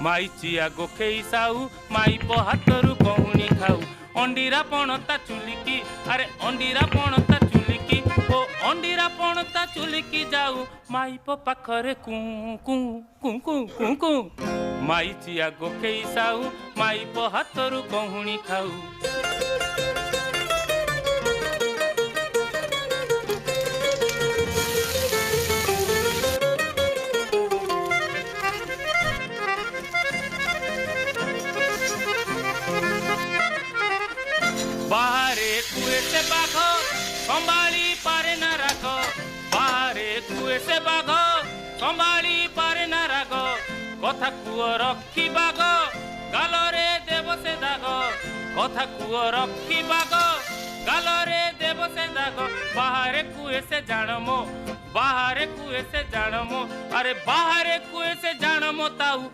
माई chia गोखेई साऊ माई पहातरु कहुनी खाऊ अंडीरा पणता चुलिकी अरे अंडीरा पणता चुलिकी ओ अंडीरा पणता चुलिकी जाऊ माई पाखरे कु कु कु कु कु कु माई चिया गोखेई साऊ माई पहातरु कहुनी खाऊ बाहरे कुए से बाघ संभाली पारे न राग बाहरे कुए से बाघ संभाली पारे न राग कथा कुओ रखी बाघ गालरे देव से दाग कथा कुओ रखी बाघ गालरे देव से दाग बाहरे कुए से जानमो बाहरे कुए से जानमो अरे बाहरे कुए से जानमो ताऊ